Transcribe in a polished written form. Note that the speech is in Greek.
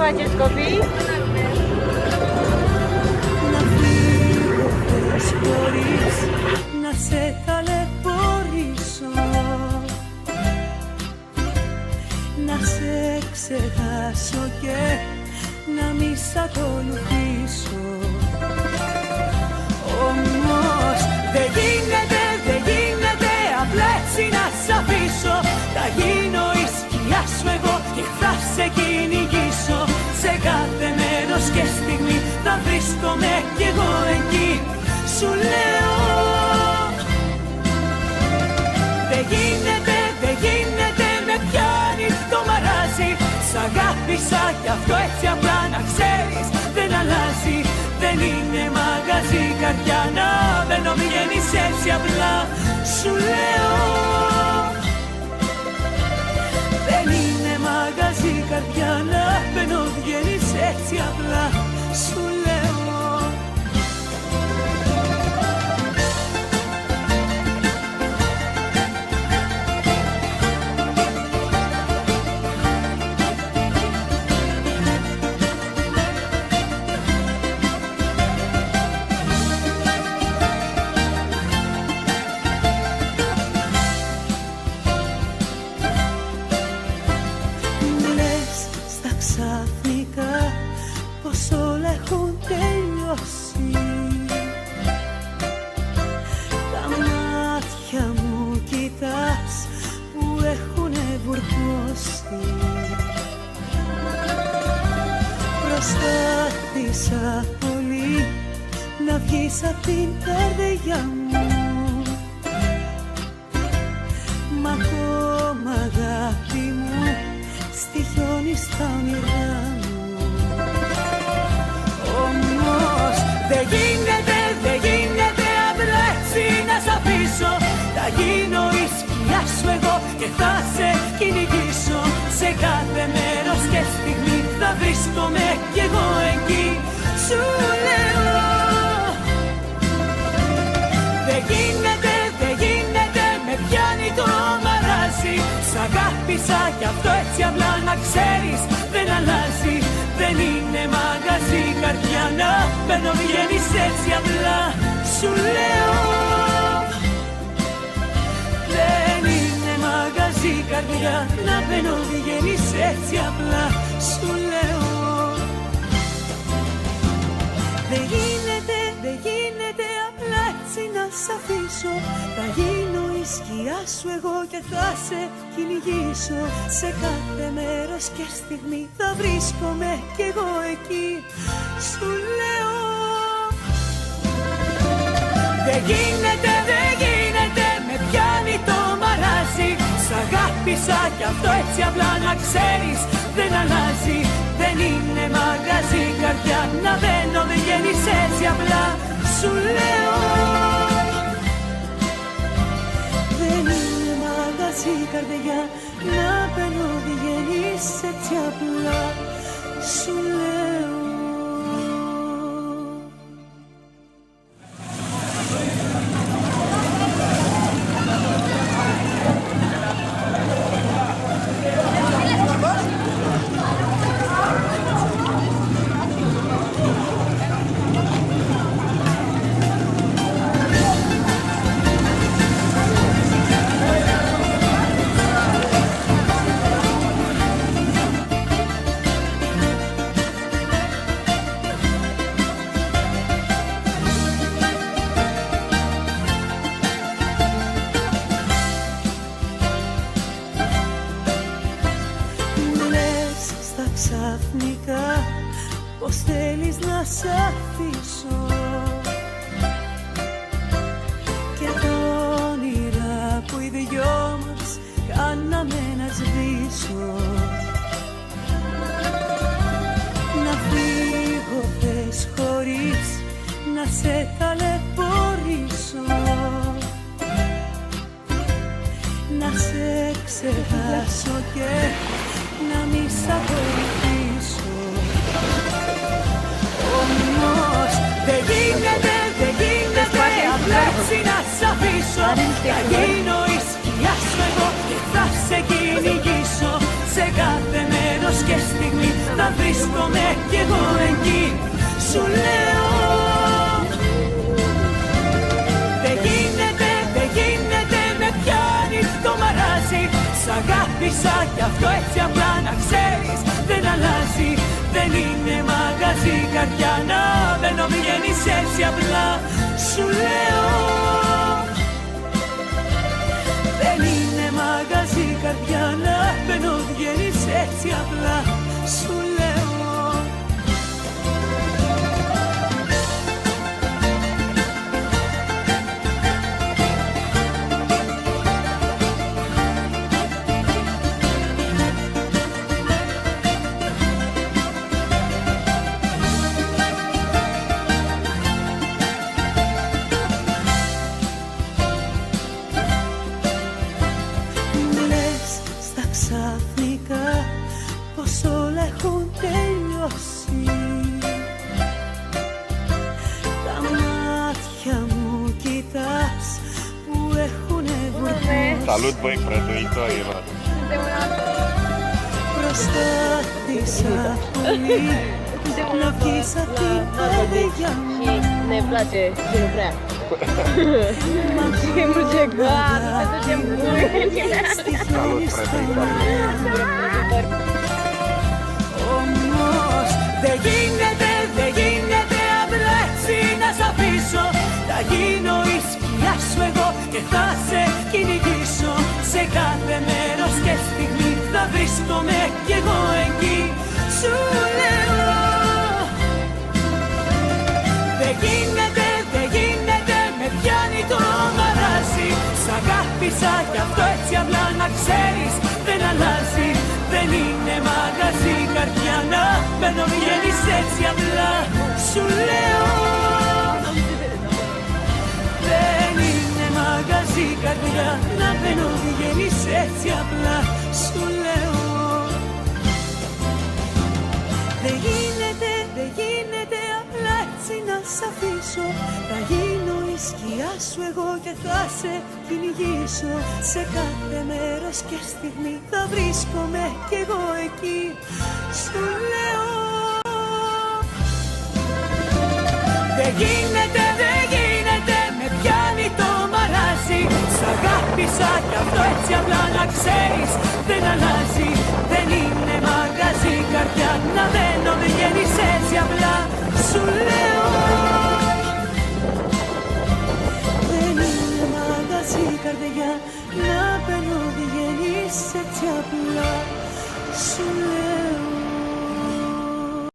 φάτσες κοπή. Να φύγω θες χωρίς να σε ταλαιπωρήσω, να σε ξεχάσω και να μη σ' ακολουθήσω. Όμως δεν γίνεται, δεν γίνεται απλά έτσι να σ' αφήσω. Θα γίνω η σκιά σου εγώ και θα σε κυνηγήσω. Σε κάθε μέρος και στιγμή θα βρίσκομαι κι εγώ εκεί. Σου λέω δεν γίνεται, δεν γίνεται, με πιάνει το μαράζι. Σ' αγάπησα κι αυτό έτσι απλά να ξέρεις δεν αλλάζει. Δεν είναι μαγαζί καρδιά να μπαίνω βγαίνεις έτσι απλά. Σου λέω δεν είναι μαγαζί καρδιά να μπαίνω βγαίνεις έτσι απλά. Σου λέω ξαφνικά πως όλα έχουν τελειώσει. Τα μάτια μου κοιτάς που έχουνε βουρκώσει. Προσπάθησα πολύ να βγεις απ' την καρδιά μου, μα ακόμα αγάπη μου στοιχιώνει στα όνειρά μου. Όμως δεν γίνεται, δεν γίνεται απλά έτσι να σ' αφήσω. Θα γίνω η σκιά σου εγώ και θα σε κυνηγήσω. Σε κάθε μέρος και στιγμή θα βρίσκομαι κι εγώ εκεί. Σου λέω δεν γίνεται, δεν γίνεται, με πιάνει το μαράζι. Σ' αγάπησα κι αυτό έτσι απλά να ξέρεις δεν αλλάζει. Δεν είναι μαγαζί καρδιά να μπαίνω βγαίνεις έτσι απλά. Σου λέω δεν είναι μαγαζί καρδιά να μπαίνω βγαίνεις έτσι απλά. Σου λέω δεν γίνεται, δεν γίνεται απλά έτσι να σ' αφήσω. Θα γίνω η σκιά σου εγώ και θα σε κυνηγήσω. Σε κάθε μέρος και στιγμή θα βρίσκομαι κι εγώ εκεί. Σου λέω δεν γίνεται, δεν γίνεται, με πιάνει το μαράζι. Σ' αγάπησα κι αυτό έτσι απλά να ξέρεις δεν αλλάζει. Δεν είναι μαγαζί καρδιά να μπαίνω βγαίνεις έτσι απλά. Σου λέω δεν είναι μαγαζί καρδιά να μπαίνω βγαίνεις έτσι απλά. Σου λέω ξαφνικά πως θέλεις να σ' αφήσω και τα όνειρα που οι δυο μας κάναμε να σβήσω. Να φύγω θες χωρίς να σε ταλαιπωρήσω, να σε ξεχάσω και να μη σ' ακολουθήσω. Όμως δεν γίνεται, δεν γίνεται απλά έτσι να σ' αφήσω. Θα γίνω η σκιά σου εγώ και θα σε κυνηγήσω. Σε κάθε μέρος και στιγμή θα βρίσκομαι κι εγώ εκεί. Σου λέω δεν γίνεται, δεν γίνεται, με πιάνει το μαράζι. Σ' αγάπησα κι αυτό έτσι απλά να ξέρεις δεν αλλάζει. Δεν είναι μαγαζί καρδιά να μπαίνω βγαίνεις έτσι απλά. Σου λέω δεν είναι μαγαζί καρδιά να μπαίνω βγαίνεις έτσι απλά. Σου λέω ξαφνικά πως όλα έχουν τελειώσει. Τα μάτια μου κοιτάς που έχουνε βουρκώσει. Salut băi, prăduită, Eva. Προσπάθησα πολύ να βγεις απ' την καρδιά μου. Ne place și nu prea. Ce multe goare, să ducem Salut, prăduită. Όμως δεν γίνεται, δεν γίνεται απλά έτσι να σ' αφήσω. Θα γίνω η σκιά σου εγώ και θα σε κυνηγήσω. Σε κάθε μέρος και στιγμή θα βρίσκομαι κι εγώ εκεί. Σου λέω δεν γίνεται, δεν γίνεται, με πιάνει το μαράζι. Σ' αγάπησα κι αυτό έτσι απλά να ξέρεις δεν αλλάζει. Δεν είναι μαγαζί καρδιά να μπαίνω βγαίνεις έτσι απλά. Σου λέω δεν είναι μαγαζί καρδιά να μπαίνω βγαίνεις έτσι απλά. Σου λέω δεν γίνεται, δεν γίνεται απλά έτσι να σ' αφήσω. Θα γίνω η σκιά σου εγώ και θα σε κυνηγήσω. Σε κάθε μέρος και στιγμή θα βρίσκομαι κι εγώ εκεί. Σου λέω δεν γίνεται, δεν γίνεται, με πιάνει το μαράζι. Σ' αγάπησα κι αυτό έτσι απλά να ξέρεις δεν αλλάζει. Δεν είναι μαγαζί καρδιά να μπαίνω βγαίνεις έτσι απλά.